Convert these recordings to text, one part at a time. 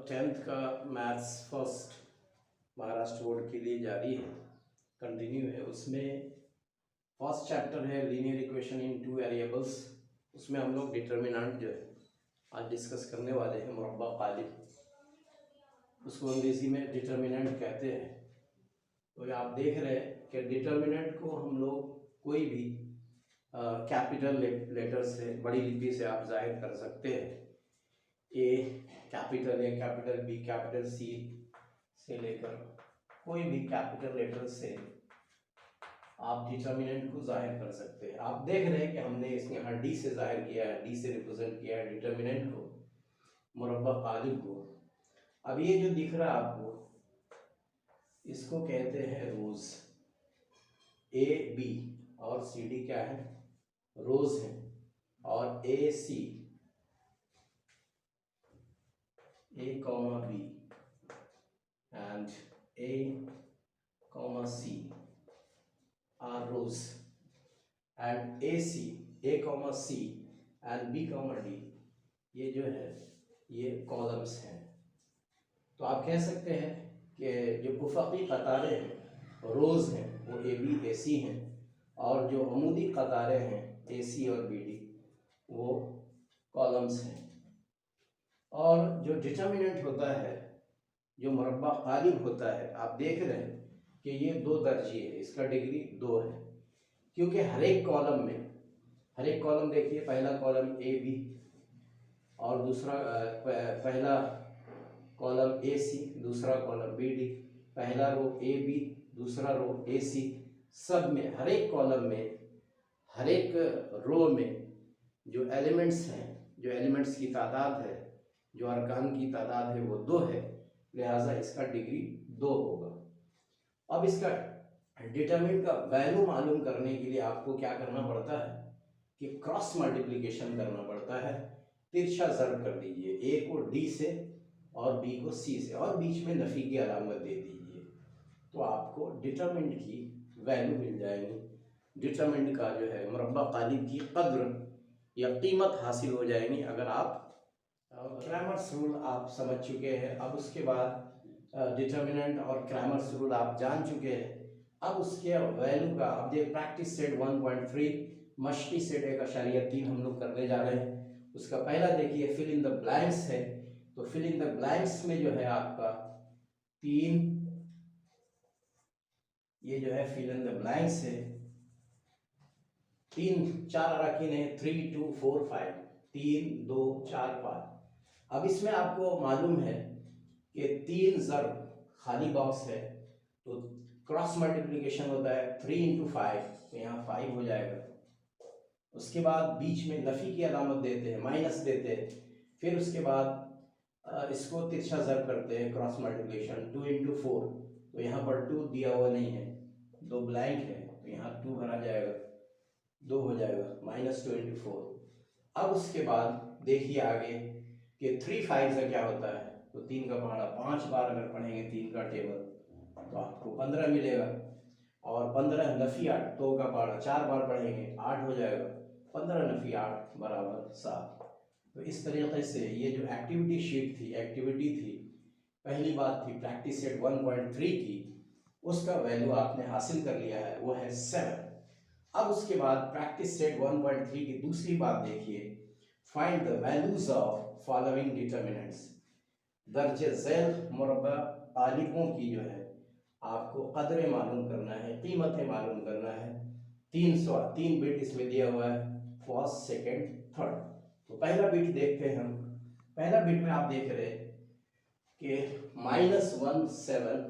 10th का maths first Maharashtra board के लिए जारी है, कंटिन्यू है। उसमें फर्स्ट चैप्टर है linear equation in two variables. उसमें हम लोग डिटर्मिनेंट जो है आज डिस्कस करने वाले हैं, मुरब्बा कालिब, उसको अंग्रेजी में डिटर्मिनेंट कहते हैं। तो आप देख रहे हैं कि डिटर्मिनेंट को हम लोग कोई भी कैपिटल लेटर से, बड़ी लिपि से आप जाहिर कर सकते हैं। ए कैपिटल बी कैपिटल सी से लेकर कोई भी कैपिटल लेटर से आप डिटर्मिनेंट को जाहिर कर सकते हैं। आप देख रहे हैं कि हमने इसमें यहाँ डी से जाहिर किया है, डी से रिप्रेजेंट किया है डिटर्मिनेंट को, मुरब्बा कालिब को। अब ये जो दिख रहा है आपको, इसको कहते हैं रोज। ए बी और सी डी क्या है, रोज है। और a c, a comma b and a comma c are rows, and a c, a comma c and b comma d, ये जो है ये कॉलम्स हैं। तो आप कह सकते हैं कि जो उफ़क़ी कतारें हैं रोज़ हैं वो ए बी ए सी हैं, और जो अमूदी कतारें हैं ए सी और बी डी वो कॉलम्स हैं। और जो डिटर्मिनेंट होता है, जो मुरब्बा कालिब होता है, आप देख रहे हैं कि ये 2 दर्जी है, इसका डिग्री 2 है, क्योंकि हर एक कॉलम देखिए, पहला कॉलम ए बी और दूसरा पहला कॉलम ए सी, दूसरा कॉलम बी डी, पहला रो ए बी, दूसरा रो ए सी, सब में हर एक कॉलम में, हर एक रो में जो एलिमेंट्स हैं, जो एलिमेंट्स की तादाद है, जो अरकान की तादाद है वो 2 है, लिहाजा इसका डिग्री 2 होगा। अब इसका डिटरमिनेंट का वैल्यू मालूम करने के लिए आपको क्या करना पड़ता है कि क्रॉस मल्टीप्लिकेशन करना पड़ता है। तिरछा ज़र्ब कर दीजिए, ए को डी से और बी को सी से, और बीच में नफ़ी की अलामत दे दीजिए, तो आपको डिटरमिनेंट की वैल्यू मिल जाएगी। डिटरमिनेंट का जो है मुरब्बा कालिब की कद्र या कीमत हासिल हो जाएगी अगर आप क्रैमर्स रूल आप समझ चुके हैं। अब उसके बाद डिटर्मिनेंट और क्रैमर्स रूल आप जान चुके हैं। अब उसके वैल्यू का, अब ये प्रैक्टिस सेट 1.3, मश्की सेट 1.3 हम लोग करने जा रहे हैं। उसका पहला देखिए फिल इन द ब्लैंक्स है। तो फिल इन द ब्लैंक्स में जो है आपका 3, ये जो है फिल इन द ब्लैंक्स है, 4 अराकीन है, 3 2 4 5, 3 2 4 5। अब इसमें आपको मालूम है कि 3 ज़र्ब खाली बॉक्स है, तो क्रॉस मल्टीप्लिकेशन होता है 3 इंटू 5, तो यहाँ 5 हो जाएगा। उसके बाद बीच में नफ़ी की अलामत देते हैं, माइनस देते हैं, फिर उसके बाद इसको तिरछा ज़र्ब करते हैं, क्रॉस मल्टीप्लिकेशन 2 इंटू 4, तो यहाँ पर 2 दिया हुआ नहीं है, 2 ब्लैंक है, तो यहाँ 2 भरा जाएगा, 2 हो जाएगा, -2 इंटू 4। अब उसके बाद देखिए आगे कि 3 5 का क्या होता है, तो 3 का पहाड़ा 5 बार अगर पढ़ेंगे 3 का टेबल तो आपको 15 मिलेगा, और 15 नफ़ी 8, तो का पहाड़ा 4 बार पढ़ेंगे 8 हो जाएगा, 15 नफ़ी 8 बराबर 7। तो इस तरीके से ये जो एक्टिविटी शीट थी, एक्टिविटी थी, पहली बात थी प्रैक्टिस सेट 1.3 की, उसका वैल्यू आपने हासिल कर लिया है, वो है 7। अब उसके बाद प्रैक्टिस सेट 1.3 की दूसरी बात देखिए, find the values of following determinants. दर्जे झैल मुरब्बा कालिबों की जो है आपको कदरें मालूम करना है, कीमतें मालूम करना है। 3 बिट इसमें दिया हुआ है, फर्स्ट सेकंड थर्ड। तो पहला बिट देखते हैं हम। पहला बिट में आप देख रहे हैं कि -1 7,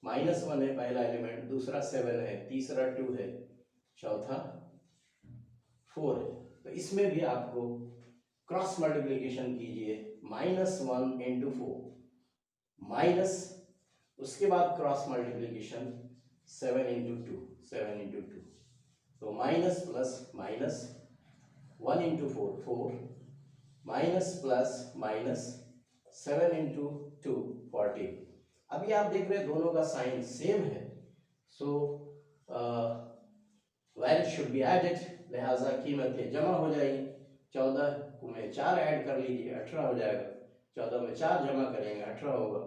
-1 है पहला एलिमेंट, दूसरा 7 है, तीसरा 2 है, चौथा 4 है। तो इसमें भी आपको क्रॉस मल्टीप्लिकेशन कीजिए, -1 इंटू 4 माइनस, उसके बाद क्रॉस मल्टीप्लिकेशन 7 इंटू 2, 7 इंटू 2, तो minus plus minus, 1 into 4 4, minus plus minus, 7 into 2 40। अभी आप देख रहे हैं दोनों का साइन सेम है, so value should be added, लिहाजा कीमतें जमा हो जाएगी। 14 में 4 ऐड कर लीजिए, 18 हो जाएगा, 14 में 4 जमा करेंगे 18 होगा,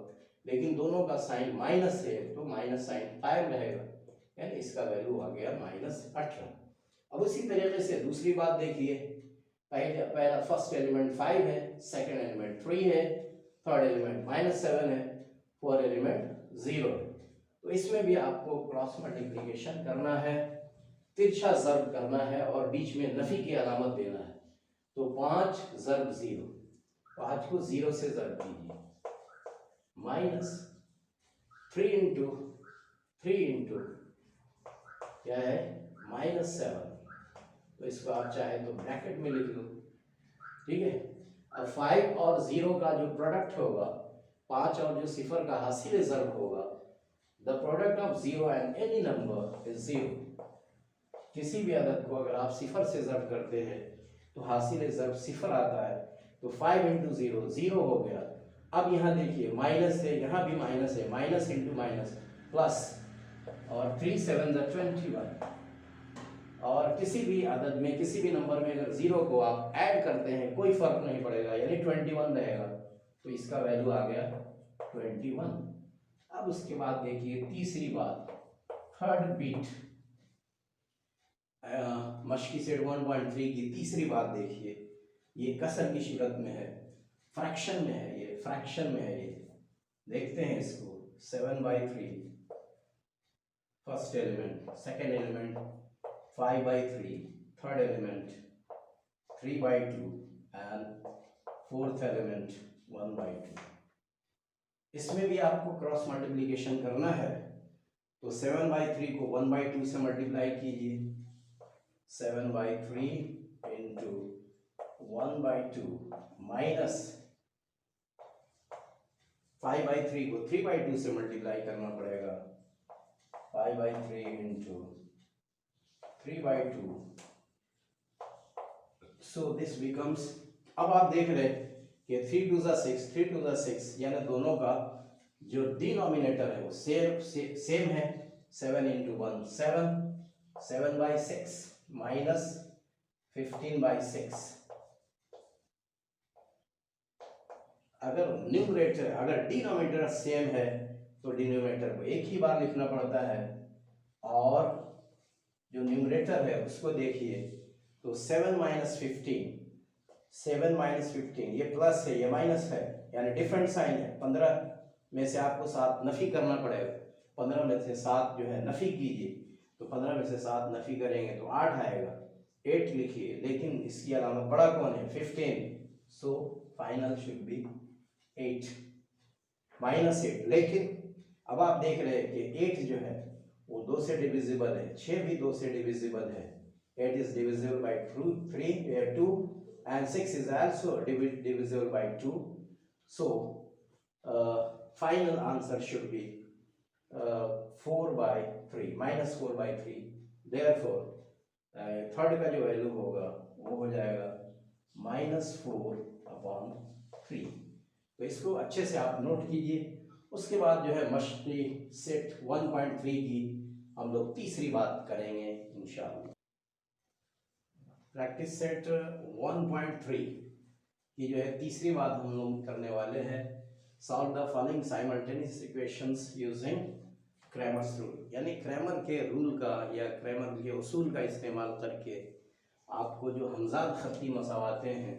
लेकिन दोनों का साइन माइनस है तो माइनस साइन 5 रहेगा, यानी इसका वैल्यू आ गया -18। अब उसी तरीके से दूसरी बात देखिए, पहला फर्स्ट एलिमेंट 5 है, सेकंड एलिमेंट 3 है, थर्ड एलिमेंट -7 है, फोर्थ एलिमेंट 0 है। तो इसमें भी आपको क्रॉस मल्टीप्लिकेशन करना है, तिरछा ज़र्ब करना है और बीच में नफी की अलामत देना है। तो 5 ज़र्ब 0, 5 को 0 से ज़र्ब कीजिए, -3 इंटू 3 इंटू क्या है -7, तो इसको आप चाहे तो ब्रैकेट में लिख लो, ठीक है। अब 5 और 0 का जो प्रोडक्ट होगा, 5 और जो सिफर का हासिल ज़र्ब होगा, the product of 0 and any number is 0। किसी भी अदद को अगर आप सिफर से ज़र्ब करते हैं तो हासिल ज़र्ब सिफर आता है, तो 5 इंटू 0 0 हो गया। अब यहाँ देखिए माइनस है, यहाँ भी माइनस है, माइनस इंटू माइनस प्लस, और 3 7 21, और किसी भी अदद में किसी भी नंबर में अगर 0 को आप ऐड करते हैं कोई फर्क नहीं पड़ेगा, यानी 21 रहेगा, तो इसका वैल्यू आ गया 21। अब उसके बाद देखिए तीसरी बात, थर्ड बीट, मश्की सेट 1.3 की तीसरी बात देखिए, ये कसर की सूरत में है, फ्रैक्शन में है, ये फ्रैक्शन में है, ये देखते हैं इसको, 7/3 first element, second element 5/3, third element 3/2 and fourth element 1/2। इसमें भी आपको क्रॉस मल्टीप्लिकेशन करना है, तो 7/3 को 1/2 से मल्टीप्लाई कीजिए, 7/3 इंटू 1/2 माइनस 5/3 को 3/2 से मल्टीप्लाई करना पड़ेगा, 5/3 इंटू 3/2, सो दिस बिकम्स, अब आप देख रहे हैं कि 3 2 6, 3 2 6, यानी दोनों का जो डिनोमिनेटर है वो सेम है, 7 इंटू 1 7, 7/6 माइनस 15/6। अगर न्यूमरेटर, अगर डिनोमिनेटर सेम है तो डिनोमिनेटर को एक ही बार लिखना पड़ता है, और जो न्यूमरेटर है उसको देखिए, तो 7 - 15, 7 - 15, ये प्लस है ये माइनस है, यानी डिफरेंट साइन है। 15 में से आपको 7 नफी करना पड़ेगा, 15 में से 7 जो है नफी कीजिए, तो 15 में से 7 नफी करेंगे तो 8 आएगा, 8 लिखिए, लेकिन इसकी अलावा बड़ा कौन है 15, सो फाइनल शुड बी 8 -8। लेकिन अब आप देख रहे हैं कि 8 जो है वो 2 से डिविजिबल है, 6 भी 2 से डिविजिबल है, 8 is divisible by 2 and 6 is also divisible by 2, so final answer should be 4/3 -4/3, therefore third का जो वैल्यू होगा वो हो जाएगा -4/3। तो इसको अच्छे से आप नोट कीजिए। उसके बाद जो है मश्की सेट 1.3 की हम लोग तीसरी बात करेंगे इंशाअल्लाह। प्रैक्टिस सेट 1.3 की जो है तीसरी बात हम लोग करने वाले हैं, solve the following simultaneous equations using Cramer's rule, यानी क्रैमर के रूल का या क्रैमर के उसूल का इस्तेमाल करके आपको जो हमजाद खत्ती मसावाते हैं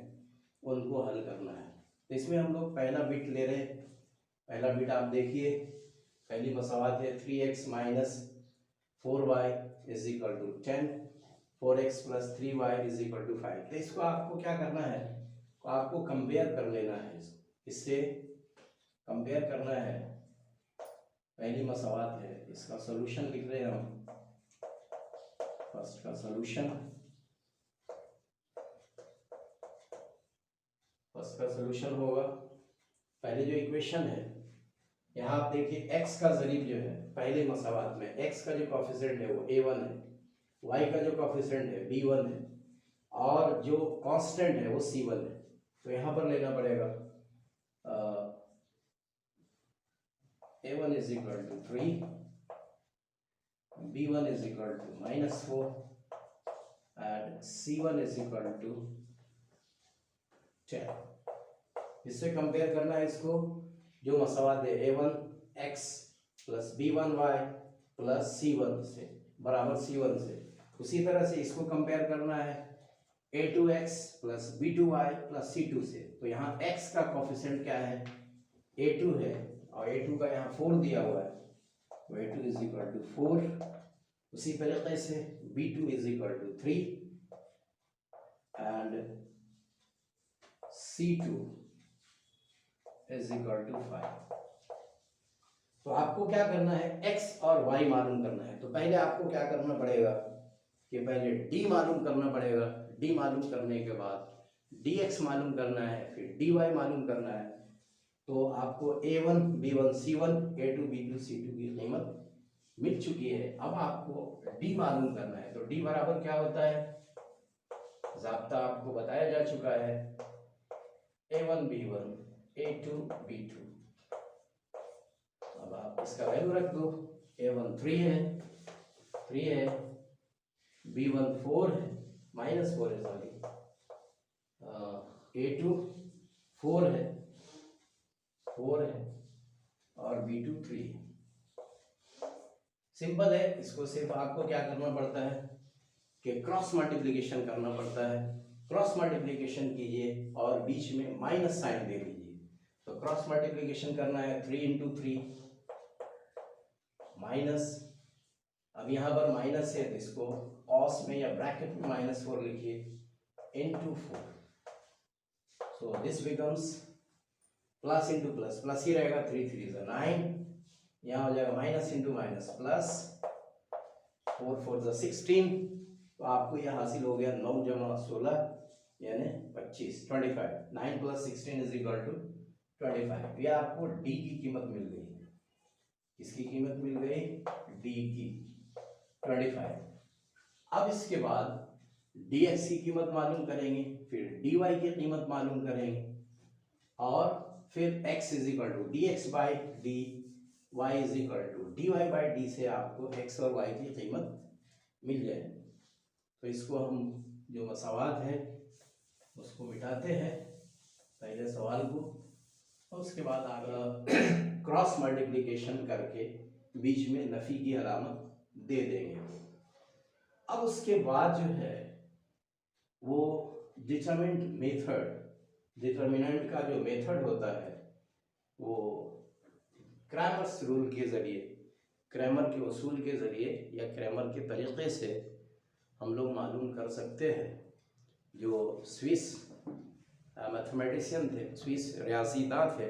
उनको हल करना है। तो इसमें हम लोग पहला बिट ले रहे हैं, पहला बिट आप देखिए, पहली मसावात है 3x - 4y = 10, 4x + 3y = 5। तो इसको आपको क्या करना है, आपको कंपेयर कर लेना है, इससे कंपेयर करना है। पहली मसावात है, इसका सॉल्यूशन लिख रहे हैं हम, फर्स्ट का सॉल्यूशन, फर्स्ट का सॉल्यूशन होगा, पहले जो इक्वेशन है यहाँ आप देखिए x का ज़रीब जो है पहले मसावात में, x का जो कोफिशिएंट है वो a1 है, y का जो कोफिशिएंट है b1 है, और जो कांस्टेंट है वो c1 है। तो यहाँ पर लेना पड़ेगा a1 = 3, b1 = -4 and c1 = 10। इससे कंपेयर करना है इसको, जो मसावात है a1x plus b1y plus c1 से बराबर c1 से। उसी तरह से इसको कंपेयर करना है a2x plus b2y plus c2 से। तो यहाँ x का कोफिशिएंट क्या है, a2 है, और a2 का यहाँ 4 दिया हुआ है, तो a2 इज इक्वल टू 4। उसी तरीके से b2 is equal to 3 and c2 is equal to 5। तो आपको क्या करना है, x और y मालूम करना है। तो पहले आपको क्या करना पड़ेगा कि पहले d मालूम करना पड़ेगा। d मालूम करने के बाद dx मालूम करना है, फिर dy मालूम करना है। तो आपको a1 b1 c1 a2 b2 c2 की कीमत मिल चुकी है। अब आपको d मालूम करना है। तो d बराबर क्या होता है, ज़ाब्ता आपको बताया जा चुका है, a1 b1 a2 b2। अब आप इसका वैल्यू रख दो, a1 3 है, b1 4 है, -4 है सॉरी, a2 4 है और b2 3 है। सिंपल है, इसको सिर्फ आपको क्या करना पड़ता है कि क्रॉस मल्टीप्लिकेशन करना पड़ता है। क्रॉस मल्टीप्लिकेशन कीजिए और बीच में माइनस साइन दे दीजिए। तो क्रॉस मल्टीप्लिकेशन करना है 3 इंटू 3 माइनस, अब यहाँ पर माइनस है तो इसको कॉस में या ब्रैकेट में -4 लिखिए into 4। So this becomes plus into plus, plus ही रहेगा, 3 3 is 9, यहाँ हो जाएगा minus into minus plus, 4 4 is 16। तो आपको यह हासिल हो गया 9 जमा 16 यानी 25, 25। 9 प्लस 16 इज इक्वल टू 25। यह आपको डी की कीमत मिल गई। किसकी कीमत मिल गई, डी की 25। अब इसके बाद dx की कीमत मालूम करेंगे, फिर dy की कीमत मालूम करेंगे, और फिर x is equal to D x by D, y is equal to D y by D से आपको x और y की कीमत मिल जाएगी। तो इसको हम जो मसावात है उसको मिटाते हैं पहले सवाल को, और उसके बाद आगे क्रॉस मल्टीप्लिकेशन करके बीच में नफी की अलामत दे देंगे। अब उसके बाद जो है वो डिटरमिनेंट का जो मेथड होता है वो क्रैमर्स रूल के ज़रिए, क्रैमर के उसूल के ज़रिए या क्रैमर के तरीक़े से हम लोग मालूम कर सकते हैं। जो स्विस मैथमेटिशियन थे, स्विस रियाज़ीदां थे,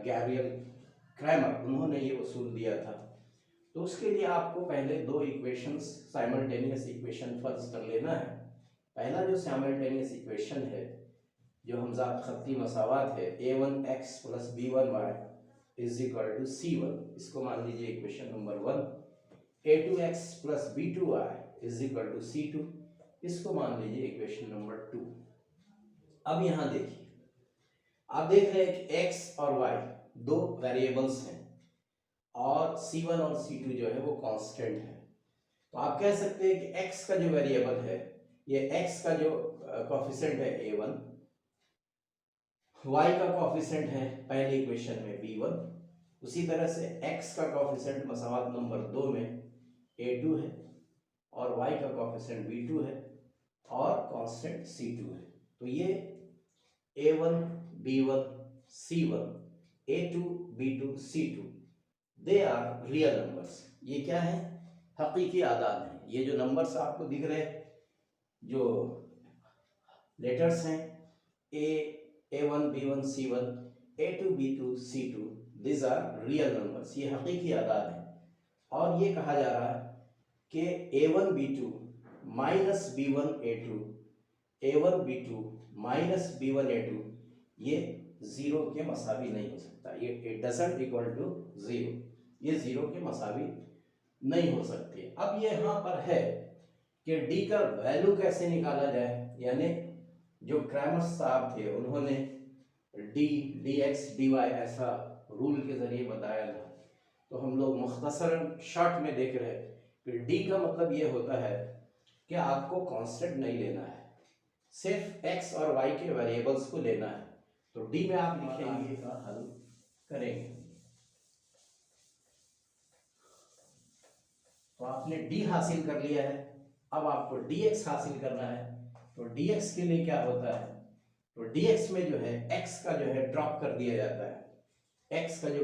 गैब्रियल क्रैमर, उन्होंने ये उसूल दिया था। तो उसके लिए आपको पहले दो इक्वेशंस, साइमल्टेनियस इक्वेशन फर्ज कर लेना है। पहला जो साइमल्टेनियस इक्वेशन है, जो हमज़ात ख़त्ती मसावात है, a1x plus b1y is equal to c1, इसको मान लीजिए equation number 1। a2x plus b2y is equal to c2, इसको मान लीजिए इक्वेशन नंबर 2। अब यहाँ देखिए, आप देख रहे हैं कि x और y दो वेरिएबल्स हैं और c1 और c2 जो है वो कांस्टेंट है। तो आप कह सकते हैं कि x का जो वेरिएबल है, ये x का जो कोफिशिएंट है a1, y का कोफिशिएंट है पहले इक्वेशन में b1, उसी तरह से x का कोफिशिएंट मसावात नंबर 2 में a2 है, और y का कोफिशिएंट b2 है, और कांस्टेंट c2 है। तो ये a1 b1 c1 a2 b2 c2 they are real numbers. ये क्या है, हकीकी आदाद हैं। ये जो नंबर्स आपको दिख रहे हैं, जो लेटर्स हैं a1 b1 c1 a2 b2 c2, this are real numbers, ये हकीकी आदाद हैं। और ये कहा जा रहा है कि a1 b2 minus b1 a2, a1 b2 minus b1 a2 ये जीरो के मसावी नहीं हो सकता। ये it doesn't equal to zero, ये जीरो के मसावी नहीं हो सकते। अब ये यहाँ पर है कि डी का वैल्यू कैसे निकाला जाए, यानी जो क्रैमर साहब थे उन्होंने डी एक्स डी वाई ऐसा रूल के जरिए बताया था। तो हम लोग मुख्तसरन शॉर्ट में देख रहे हैं कि डी का मतलब ये होता है कि आपको कांस्टेंट नहीं लेना है, सिर्फ एक्स और वाई के वेरिएबल्स को लेना है। तो डी में आप लिखेंगे का हल करेंगे। तो आपने डी हासिल कर लिया है, अब आपको dx हासिल करना है। तो dx के लिए क्या होता है, तो dx में जो है x का जो है ड्रॉप कर दिया जाता है। x का जो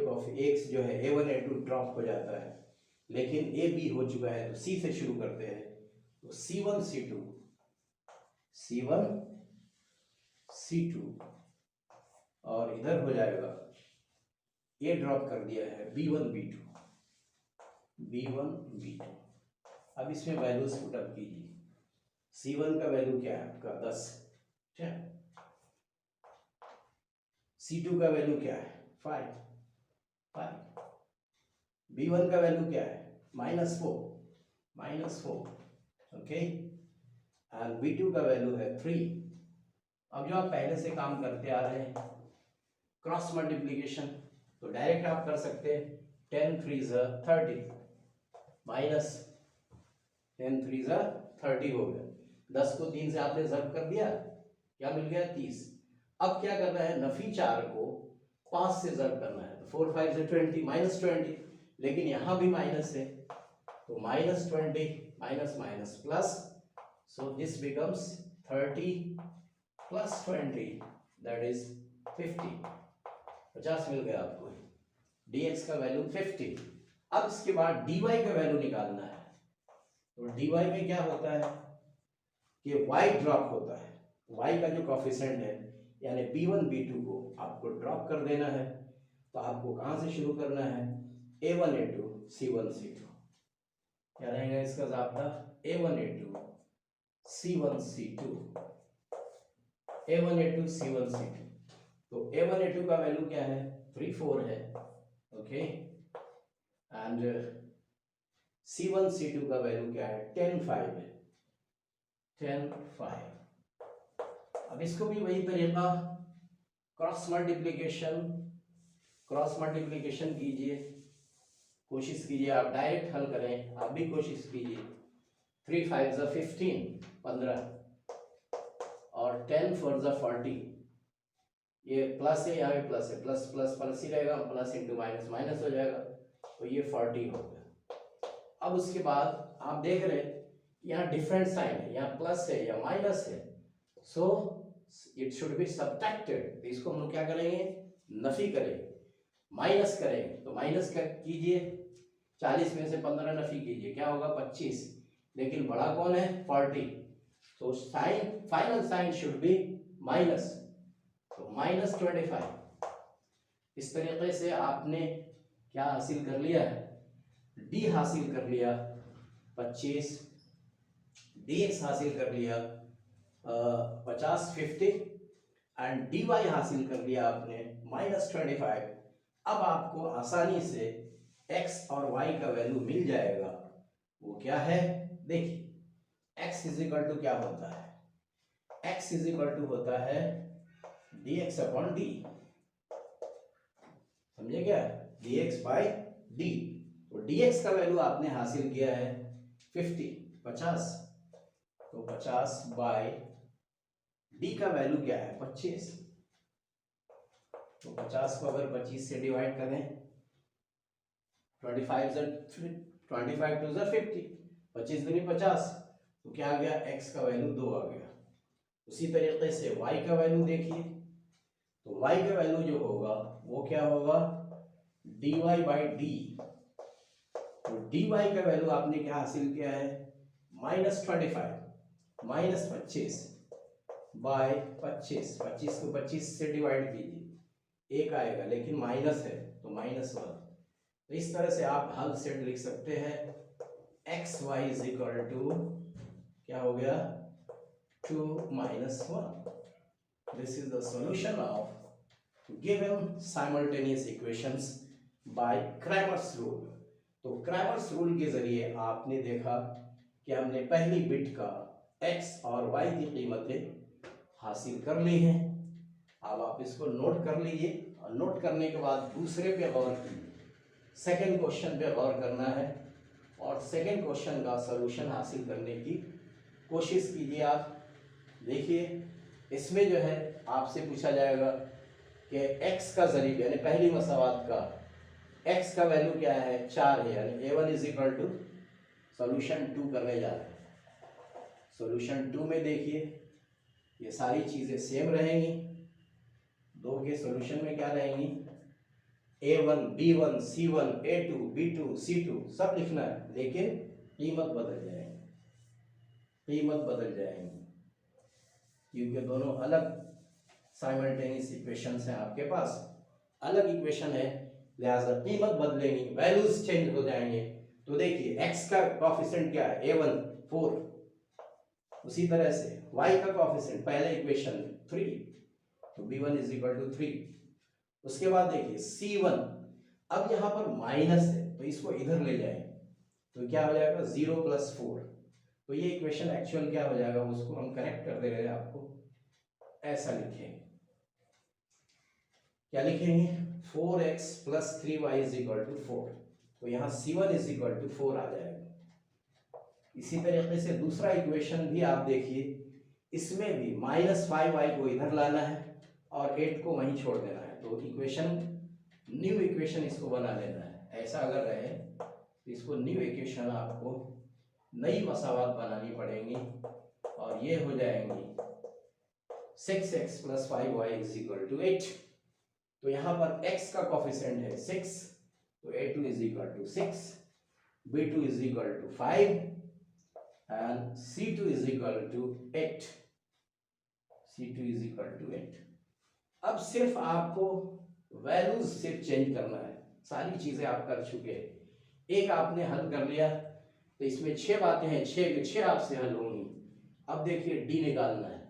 x जो है a1 a2 ड्रॉप हो जाता है, लेकिन a b हो चुका है, तो c से शुरू करते हैं। तो c1 c2 c1 c2 और इधर हो जाएगा a ड्रॉप कर दिया है b1 b2 b1 b2। अब इसमें वैल्यूज पुटअप कीजिए। c1 का वैल्यू क्या है आपका 10, ठीक है। c2 का वैल्यू क्या है 5, b1 का वैल्यू क्या है -4, ओके। एंड b2 का वैल्यू है 3। अब जो आप पहले से काम करते आ रहे हैं क्रॉस मल्टीप्लीकेशन, तो डायरेक्ट आप कर सकते हैं 10 3 30 माइनस 10 3 30 हो गया। 10 को 3 से आपने ज़ब्त कर दिया, क्या मिल गया 30। अब क्या करना है, नफी 4 को 5 से ज़ब्त करना है। तो 4 5 से 20 -20, लेकिन यहाँ भी माइनस है, तो -20 minus minus plus, so this becomes 30 + 20 that is 50 मिल गया आपको। dx का वैल्यू 50। अब इसके बाद dy का वैल्यू निकालना है। तो dy में क्या होता है कि y ड्रॉप होता है, y का जो कोफिशिएंट है यानी b1 b2 को आपको ड्रॉप कर देना है। तो आपको कहाँ से शुरू करना है, a1 a2 c1 c2। क्या रहेगा इसका ज़ाब्ता, a1 a2 c1 c2 a1 a2 c1 c2। तो a1 a2 का वैल्यू क्या है 3 4 है, ओके। एंड c1 c2 का वैल्यू क्या है 10 5 है, 10 5। अब इसको भी वही तरीका क्रॉस मल्टीप्लिकेशन कीजिए, कोशिश कीजिए आप डायरेक्ट हल करें, आप भी कोशिश कीजिए। 3 5 15 और 10 4 40। ये प्लस है, यहाँ पे प्लस है, प्लस प्लस प्लस ही रहेगा, प्लस इंटू माइनस माइनस हो जाएगा, तो ये 40 हो गया। अब उसके बाद आप देख रहे हैं यहाँ डिफरेंट साइन है, यहाँ प्लस है या माइनस है, so it should be subtracted. इसको हम लोग क्या करेंगे, नफी करेंगे, माइनस करेंगे। तो माइनस कीजिए, 40 में से 15 नफी कीजिए, क्या होगा 25, लेकिन बड़ा कौन है 40, तो sign final sign should be minus, तो -25। इस तरीके से आपने क्या हासिल कर लिया है, डी हासिल कर लिया 25, dx हासिल कर लिया 50 50 एंड dy हासिल कर लिया आपने -25। अब आपको आसानी से x और y का वैल्यू मिल जाएगा। वो क्या है देखिए, x इज क्या होता है, x इज होता है dx/d, समझे क्या, dx/d। तो dx का वैल्यू आपने हासिल किया है 50, तो 50/d का वैल्यू क्या है 25। तो 50 को अगर 25 से डिवाइड करें, 25 2 50, 25 दूनी 50, तो क्या आ गया, x का वैल्यू 2 आ गया। उसी तरीके से y का वैल्यू देखिए, तो y का वैल्यू जो होगा वो क्या होगा dy/d। तो dy का वैल्यू आपने क्या हासिल किया है -25 -25 बाय 25, 25 को 25 से डिवाइड कीजिए, 1 आएगा, लेकिन माइनस है तो -1। तो इस तरह से आप हल सेट लिख सकते हैं, x y is equal to क्या हो गया 2 -1। This is the solution of given simultaneous equations by Cramer's rule. तो क्रैमर्स रूल के जरिए आपने देखा कि हमने पहली बिट का x और y की कीमतें हासिल कर ली हैं। अब आप इसको नोट कर लीजिए, और नोट करने के बाद दूसरे पे गौर कीजिए, सेकेंड क्वेश्चन पे गौर करना है और सेकेंड क्वेश्चन का सॉल्यूशन हासिल करने की कोशिश कीजिए। आप देखिए, इसमें जो है आपसे पूछा जाएगा कि x का ज़रीब यानी पहली मसावात का x का वैल्यू क्या है 4 है, यानी a1 is equal to solution 2 करने जा रहे हैं। सोल्यूशन 2 में देखिए ये सारी चीज़ें सेम रहेंगी। 2 के सोल्यूशन में क्या रहेंगी, a1 b1 c1 a2 b2 c2 सब लिखना है, लेकिन कीमत बदल जाएगी, कीमत बदल जाएंगी क्योंकि दोनों अलग साइमल्टेनियस इक्वेशंस हैं आपके पास, अलग इक्वेशन है, लिहाजा कीमत बदलेंगी, वैल्यूज चेंज हो जाएंगे। तो देखिए x का कोएफिशिएंट क्या है a1 4, उसी तरह से y का कोएफिशिएंट पहले इक्वेशन 3, तो b1 इज इक्वल टू 3। उसके बाद देखिए c1, अब यहाँ पर माइनस है तो इसको इधर ले जाएंगे तो क्या हो जाएगा 0 + 4, तो ये इक्वेशन एक्चुअल क्या हो जाएगा उसको हम करेक्ट कर दे रहे हैं आपको, ऐसा लिखेंगे, क्या लिखेंगे 4x + 3y = 4, तो यहाँ c1 = 4 आ जाएगा। इसी तरीके से दूसरा इक्वेशन भी आप देखिए, इसमें भी -5y को इधर लाना है और 8 को वहीं छोड़ देना है, तो इक्वेशन न्यू इक्वेशन इसको बना लेना है। ऐसा अगर रहे तो इसको न्यू इक्वेशन आपको नई मसावात बनानी पड़ेंगी और ये हो जाएंगी 6x + 5y = 8। तो यहाँ पर x का कोएफिशिएंट है 6, तो a2 = 6, b2 = 5 and c2 = 8, c2 = 8। अब सिर्फ आपको वैल्यूज सिर्फ चेंज करना है, सारी चीजें आप कर चुके हैं, एक आपने हल कर लिया, तो इसमें 6 बातें हैं, 6 के 6 आपसे हल होंगी। अब देखिए d निकालना है,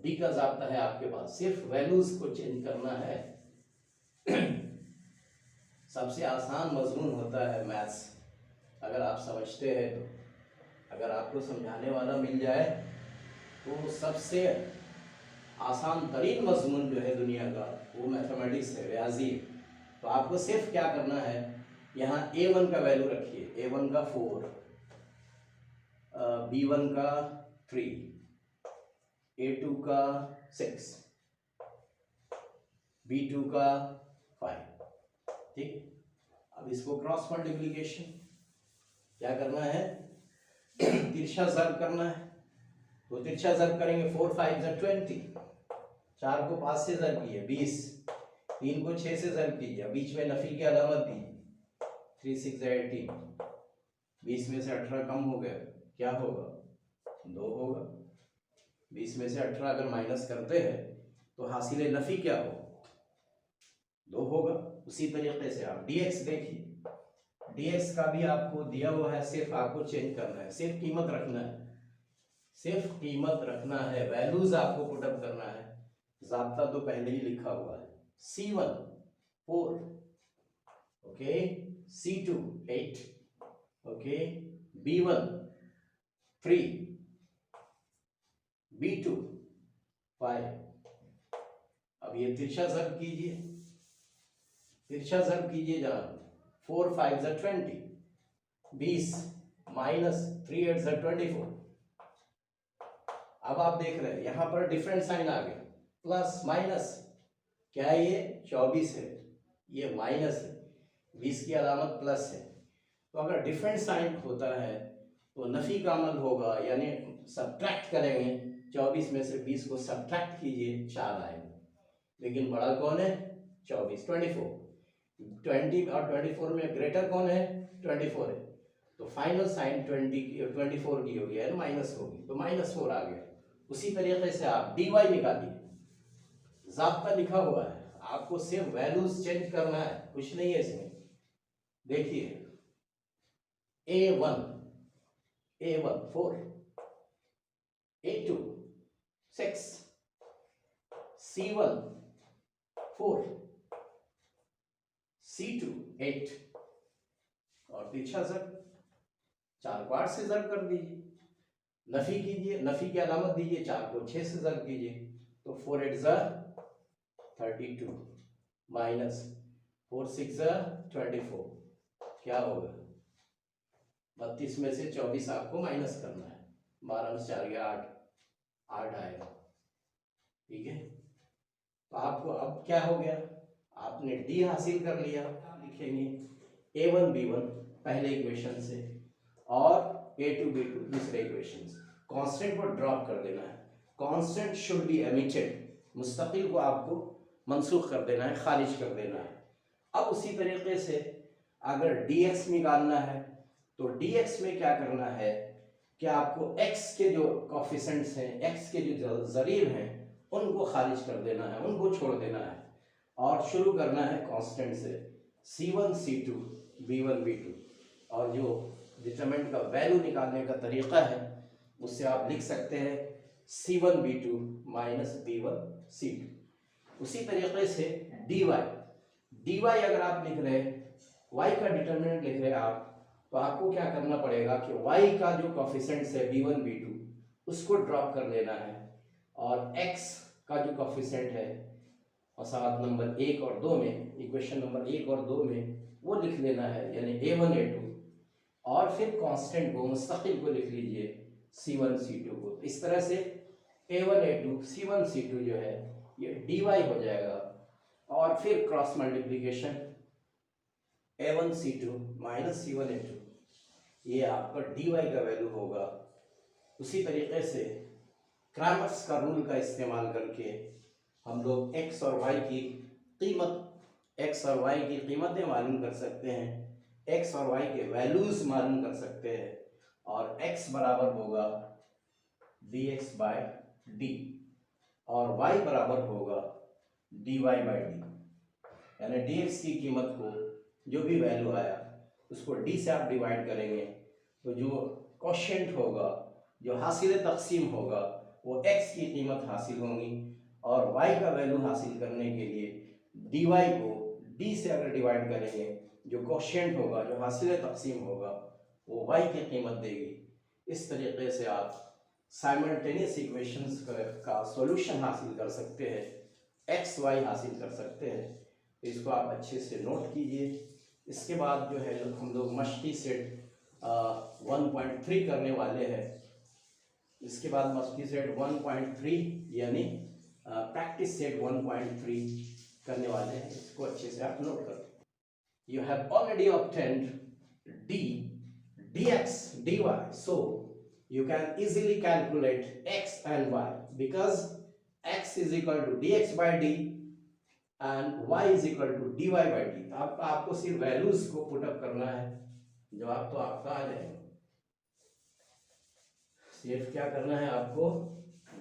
d का ज़ाब्ता है आपके पास, सिर्फ वैल्यूज को चेंज करना है। सबसे आसान मजमून होता है मैथ्स, अगर आप समझते हैं तो, अगर आपको समझाने वाला मिल जाए तो सबसे आसान तरीन मजमून जो है दुनिया का वो मैथमेटिक्स है, रियाजी है। तो आपको सिर्फ क्या करना है, यहाँ a1 का वैल्यू रखिए, a1 का 4, b1 का 3, a2 का 6, b2 का 5, ठीक। अब इसको क्रॉस मल्टीप्लिकेशन क्या करना है, तिरछा ज़र्ब करना है, तो तिरछा ज़र्ब करेंगे 4 5 = 20, 4 को 5 से ज़र्ब कीजिए 20, 3 को 6 से ज़र्ब कीजिए, बीच में नफी की अलामत दीजिए, 3 6 = 18, 20 में से 18 कम हो गया, क्या होगा 2 होगा, 20 में से 18 अगर माइनस करते हैं तो हासिल नफी क्या हो 2 होगा। उसी तरीके से आप dx देखिए, dx का भी आपको दिया हुआ है, सिर्फ आपको चेंज करना है, सिर्फ कीमत रखना है, सिर्फ कीमत रखना है, वैल्यूज आपको पुटअप करना है, ज़ाब्ता तो पहले ही लिखा हुआ है, c1 4, okay, c2 8, okay, b1 3, b2 5। अब ये तिरछा ज़र्ब कीजिए, तिरछा ज़र्ब कीजिए जनाब, 4 5 = 20, 20 माइनस 3 8 = 24। अब आप देख रहे हैं यहाँ पर डिफरेंट साइन आ गया, प्लस माइनस, क्या है ये 24 है, ये माइनस है, 20 की अलामत प्लस है। तो अगर डिफरेंट साइन होता है तो नफी का अमल होगा, यानी सब्ट्रैक्ट करेंगे, 24 में से 20 को सब्ट्रैक्ट कीजिए 4 आएगा, लेकिन बड़ा कौन है 24, 24, 20 और 24 में ग्रेटर कौन है 24 है, तो फाइनल साइन 24 की होगी, यानी माइनस होगी, तो -4 आ गया। उसी तरीके से आप dy निकालिए, ज़ाब्ता लिखा हुआ है, आपको सिर्फ वैल्यूज चेंज करना है, कुछ नहीं है इसमें। देखिए a1 4, a2 6, c1 4, c2 8, और तिरछा ज़र्ब 4 को 8 से ज़र्ब कर दीजिए, नफी कीजिए, नफी की अलामत दीजिए, 4 को 6 से ज़र्ब कीजिए, तो 4 8 = 32 माइनस 4 6 = 24, क्या होगा 32 में से 24 आपको माइनस करना है, 12 में 4 गया 8 आएगा, ठीक है। तो आपको अब क्या हो गया, आपने डी हासिल कर लिया। आप लिखेंगे A1 B1 पहले इक्वेशन से और A2 B2 दूसरे इक्वेशन से। कांस्टेंट को ड्रॉप कर देना है, कांस्टेंट शुड बी एमिटेड, मुस्तकिल को आपको मनसूख कर देना है, खारिज कर देना है। अब उसी तरीके से अगर dx निकालना है तो dx में क्या करना है कि आपको x के जो कॉफिशेंट्स हैं, x के जो ज़रीब हैं, उनको खारिज कर देना है, उनको छोड़ देना है और शुरू करना है कांस्टेंट से C1 C2 B1 B2। और जो डिटरमिनेंट का वैल्यू निकालने का तरीका है उससे आप लिख सकते हैं C1 B2 minus B1 C2। उसी तरीके से dy अगर आप लिख रहे हैं, y का डिटरमिनेंट लिख रहे हैं आप, तो आपको क्या करना पड़ेगा कि y का जो कॉफिशेंट्स है B1 B2 उसको ड्रॉप कर लेना है और x का जो कॉफिशेंट है और साथ नंबर 1 और 2 में, इक्वेशन नंबर 1 और 2 में वो लिख लेना है, यानी A1 A2 और फिर कांस्टेंट को मुस्तकिल को लिख लीजिए C1 C2 को। इस तरह से A1 A2 C1 C2 जो है ये dy हो जाएगा और फिर cross multiplication A1 C2 minus C1 A2, ये आपका dy का वैल्यू होगा। उसी तरीके से क्रैमर्स का रूल का इस्तेमाल करके हम लोग x और y की कीमतें मालूम कर सकते हैं, x और y के वैल्यूज मालूम कर सकते हैं और x बराबर होगा dx बाय डी और y बराबर होगा dy बाय डी, यानी dx की कीमत को जो भी वैल्यू आया उसको d से आप डिवाइड करेंगे तो जो कोशेंट होगा, जो हासिल तकसीम होगा, वो x की कीमत हासिल होगी और y का वैल्यू हासिल करने के लिए dy को d से अगर डिवाइड करेंगे, जो कोशेंट होगा, जो हासिल तकसीम होगा, वो y की कीमत देगी। इस तरीके से आप साइमल्टेनियस इक्वेशंस का सॉल्यूशन हासिल कर सकते हैं, एक्स वाई हासिल कर सकते हैं। तो इसको आप अच्छे से नोट कीजिए। इसके बाद जो है हम लोग मश्की सेट 1.3 करने वाले हैं। इसके बाद मश्की सेट 1.3 यानी प्रैक्टिस सेट 1.3 करने वाले हैं। इसको अच्छे से आप नोट करो। You have already obtained d, dx, dy, so you can easily calculate x and y because x is equal to dx by d and y is equal to dy by d। आपको सिर्फ values को put up करना है, जवाब तो आपका आ जाएगा। सिर्फ क्या करना है, आपको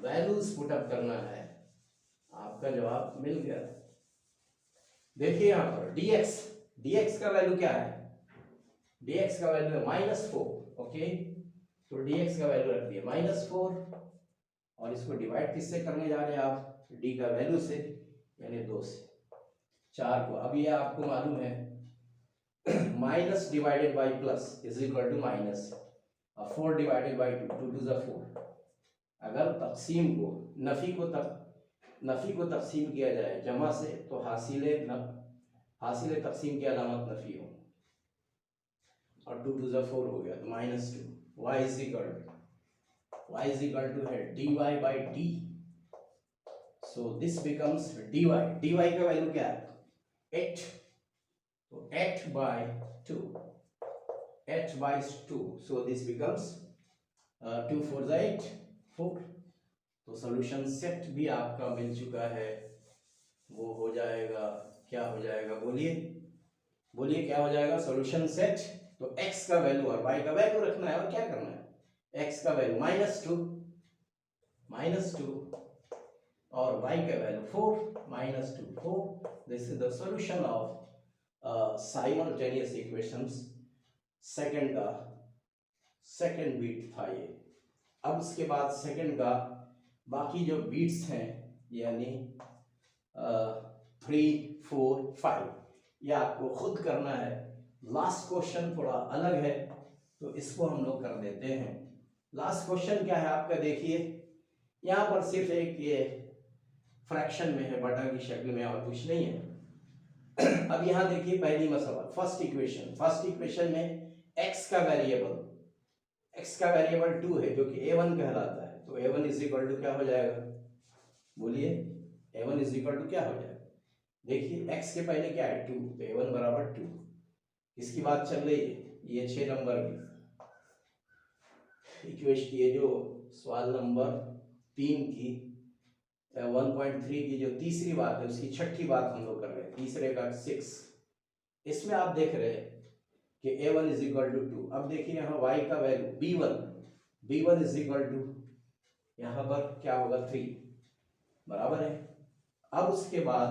वैल्यूज पुट अप करना है, आपका जवाब मिल गया। देखिए यहाँ पर dx का वैल्यू क्या है, dx का वैल्यू है -4। ओके, तो dx का वैल्यू रख दिया -4 और इसको डिवाइड किससे करने जा रहे हैं आप, d का वैल्यू से, यानी 2 से 4 को। अब ये आपको मालूम है minus divided by plus is equal to minus, 4 divided by 2, 2 to the 4। अगर तकसीम को नफी को तकसीम किया जाए जमा से तो हासिल तकसीम की अलामत नफी हो और 2 टू द 4 हो गया तो -2। y इज इक्वल टू है dy by D, so this becomes dy का वैल्यू क्या है 8, तो 8 बाई 2, 2, सो दिस बिकम्स 2 4 8 4। तो सॉल्यूशन सेट भी आपका मिल चुका है, वो हो जाएगा, क्या हो जाएगा, बोलिए क्या हो जाएगा सॉल्यूशन सेट। तो x का वैल्यू और y का वैल्यू रखना है और क्या करना है, x का वैल्यू -2 और y का value 4 -2 4। This is the solution of simultaneous equations. Second beat था ये। अब उसके बाद सेकंड का बाकी जो बीट्स हैं यानी 3 4 5 ये आपको खुद करना है। लास्ट क्वेश्चन थोड़ा अलग है तो इसको हम लोग कर देते हैं। लास्ट क्वेश्चन क्या है आपका, देखिए यहाँ पर सिर्फ एक ये फ्रैक्शन में है, बटा की शक्ल में, और कुछ नहीं है। अब यहाँ देखिए पहली मसला, फर्स्ट इक्वेशन में x का वेरिएबल 2 है जो कि a1 कहलाता है, तो a1 इज इक्वल टू क्या हो जाएगा, बोलिए a1 इज इक्वल टू क्या हो जाएगा, देखिए x के पहले क्या है 2, तो a1 बराबर 2। किसकी बात चल रही है, ये 6 नंबर की इक्वेशन, ये जो सवाल नंबर 3 की 1.3 की जो तीसरी बात है उसकी छठी बात हम लोग कर रहे हैं, तीसरे का 6। इसमें आप देख रहे हैं कि a1 इज इक्वल टू 2। अब देखिए यहाँ y का value b1 is equal to यहाँ पर क्या होगा 3 बराबर है। अब उसके बाद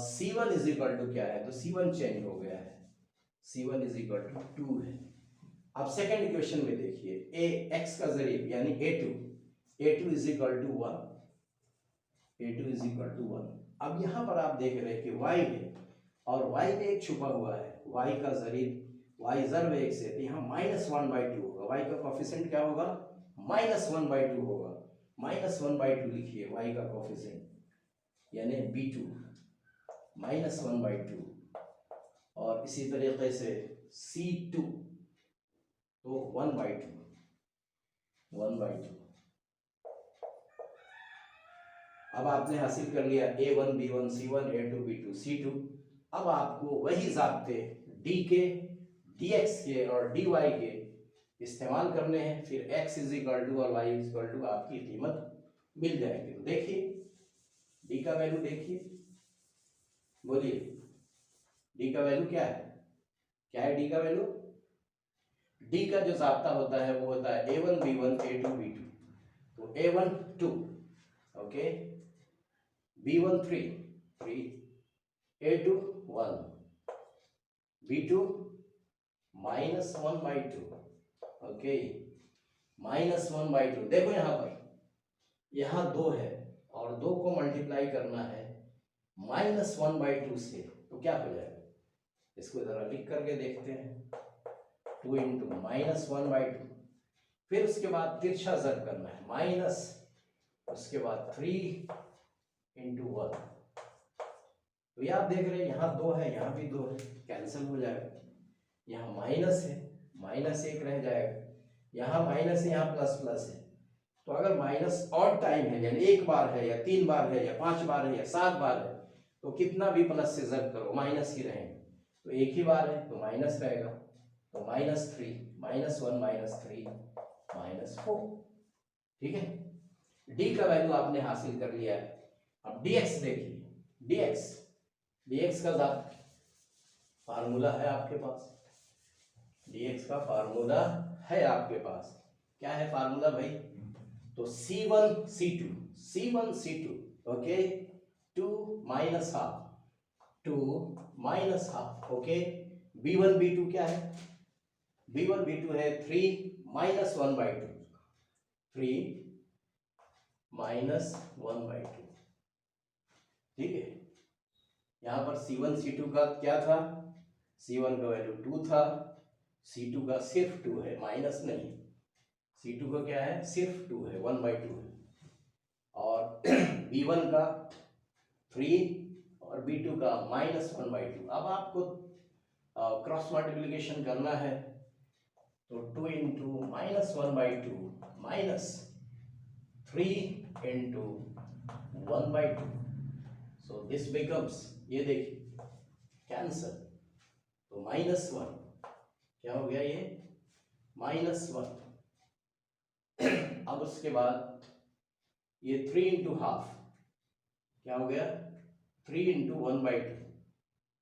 c1 इज इक्वल टू क्या है, तो c1 चेंज हो गया है, c1 इज इक्वल टू 2 है। अब सेकंड इक्वेशन में देखिए a x का जरिए यानी a2 is equal to 1, a2 is equal to 1। अब यहाँ पर आप देख रहे हैं कि y है और y में एक छुपा हुआ है, y का जरिए y जर में 1 से, तो यहाँ -1/2 होगा, y का कोफिशिएंट क्या होगा -1/2 होगा, -1/2 लिखिए y का कोफिशिएंट यानी b2 -1/2। और इसी तरीके से c2 तो 1/2। अब आपने हासिल कर लिया a1 b1 c1 a2 b2 c2। अब आपको वही ज़ाब्ते d के dx के और dy के इस्तेमाल करने हैं, फिर x इज इक्वल टू और y इज इक्वल टू आपकी कीमत मिल जाएगी। तो देखिए d का वैल्यू देखिए, बोलिए d का वैल्यू क्या है d का वैल्यू, d का जो ज़ाब्ता होता है वो होता है a1 b1 a2 b2। तो a1 2, okay, b1 3 a2 1 b2 -1/2, okay, -1/2। देखो यहाँ 2 है और 2 को मल्टीप्लाई करना है -1/2 से, तो क्या हो जाएगा, इसको जरा लिख करके देखते हैं, 2 इंटू -1/2, फिर उसके बाद तिरछा ज़र करना है माइनस, उसके बाद 3 इंटू 1। तो ये आप देख रहे हैं यहाँ 2 है, यहाँ भी 2 है, कैंसिल हो जाएगा, यहाँ माइनस है, -1 रह जाएगा, यहाँ माइनस है, यहाँ प्लस प्लस है। तो अगर माइनस ऑड टाइम है यानी 1 बार है या 3 बार है या 5 बार है या 7 बार है, तो कितना भी प्लस से ज़र करो माइनस ही रहेंगे। तो एक ही बार है तो माइनस रहेगा, तो -3 -1 -3 -4, ठीक है। d का वैल्यू आपने हासिल कर लिया है। अब dx देखिए, dx का फार्मूला है आपके पास, dx का फार्मूला है आपके पास, क्या है फार्मूला भाई, तो c1 c2 okay, 2 minus half, okay, b1 b2 क्या है, b1 b2 है 3 -1/2, 3 -1/2, ठीक है। यहाँ पर c1 c2 का क्या था, c1 का वैल्यू 2 था, c2 का सिर्फ 2 है, माइनस नहीं, c2 का क्या है सिर्फ 2 है, 1/2 है, और b1 का 3 और b2 का -1/2। अब आपको क्रॉस मल्टीप्लिकेशन करना है, तो 2 into -1/2 minus 3 into 1/2, so this becomes, ये देखिए कैंसल, तो -1 क्या हो गया, ये -1। अब उसके बाद ये 3 इंटू हाफ क्या हो गया, 3 इंटू 1/2,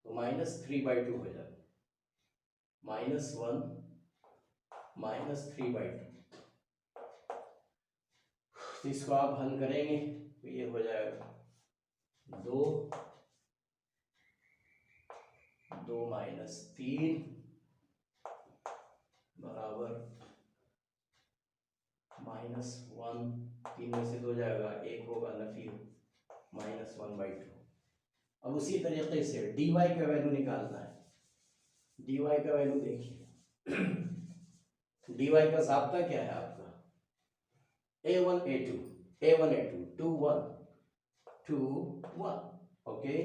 तो -3/2 हो जाएगा, -1 -3/2। तो इसको आप हल करेंगे तो ये हो जाएगा 2 -3 बराबर -1, 3 में से 2 जाएगा, 1 होगा नफी, -1/2। अब उसी तरीके से dy का वैल्यू निकालना है, dy का वैल्यू देखिए dy का ज़ाब्ता क्या है आपका, a1 a2 2 1 2 1, okay,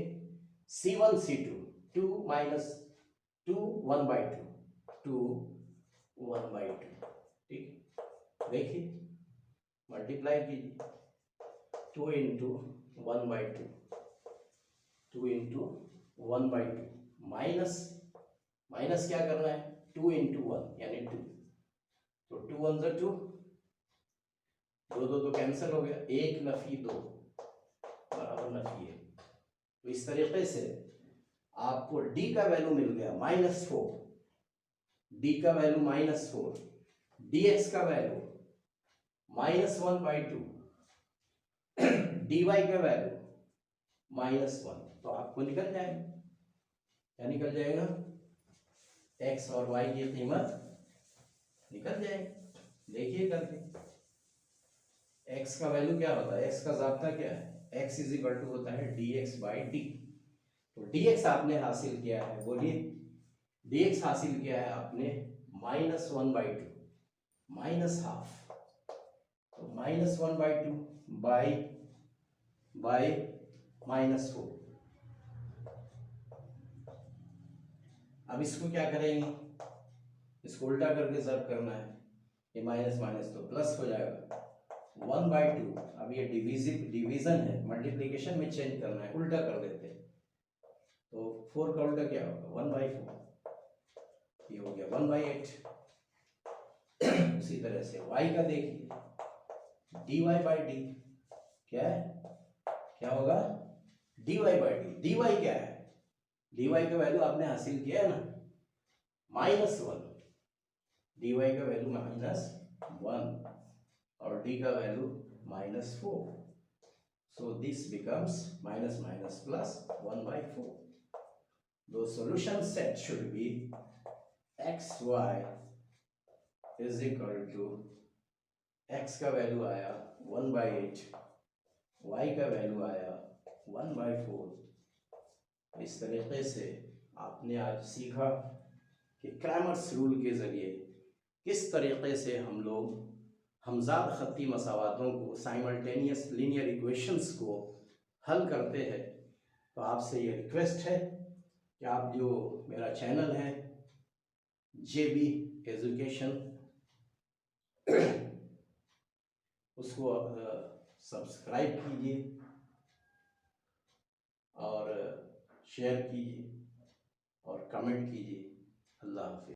c1 c2 2 -2 1/2 2 1/2, ठीक, देखिए मल्टीप्लाई कीजिए, 2 इंटू 1/2, 2 इंटू 1/2 माइनस, माइनस क्या करना है, 2 इंटू 1 यानी 2, तो 2 1 ज़ा 2, 2 2 तो कैंसिल हो गया, 1 नफी 2 बराबर नफी 1। तो इस तरीके से आपको d का वैल्यू मिल गया -4, d का वैल्यू -4, dx का वैल्यू -1/2, dy का वैल्यू -1। तो आपको निकल जाएगा, क्या निकल जाएगा, x और y की कीमत निकल जाएगी। देखिए करके, x का वैल्यू क्या होता है, x का ज़ाब्ता क्या है, x इज इक्वल टू होता है dx/d। तो dx आपने हासिल किया है, बोलिए, dx हासिल किया है आपने -1/2 -हाफ, तो -1/2 बाई -4। अब इसको क्या करेंगे, इसको उल्टा करके ज़र्ब करना है, ये माइनस माइनस तो प्लस हो जाएगा, 1/2। अब ये डिवीजन है, मल्टीप्लिकेशन में चेंज करना है, उल्टा कर देते हैं, तो 4 का उल्टा क्या होगा, 1/4, ये हो गया 1/8। उसी तरह से y का देखिए, dy/d क्या है, क्या होगा, dy/d, dy क्या है, dy का वैल्यू आपने हासिल किया है ना, -1, dy का वैल्यू -1 और d का value -4, so this becomes minus minus plus 1/4. The solution set should be xy is equal to, x का वैल्यू आया 1/8, y का वैल्यू आया 1/4। इस तरीके से आपने आज सीखा कि क्रैमर्स रूल के ज़रिए किस तरीके से हम लोग हमज़ाद ख़त्ती मसावातों को, साइमल्टेनियस लीनियर इक्वेशंस को हल करते हैं। तो आपसे ये रिक्वेस्ट है कि आप जो मेरा चैनल है JB एजुकेशन, उसको सब्सक्राइब कीजिए और शेयर कीजिए और कमेंट कीजिए। अल्लाह हाफ़िज़।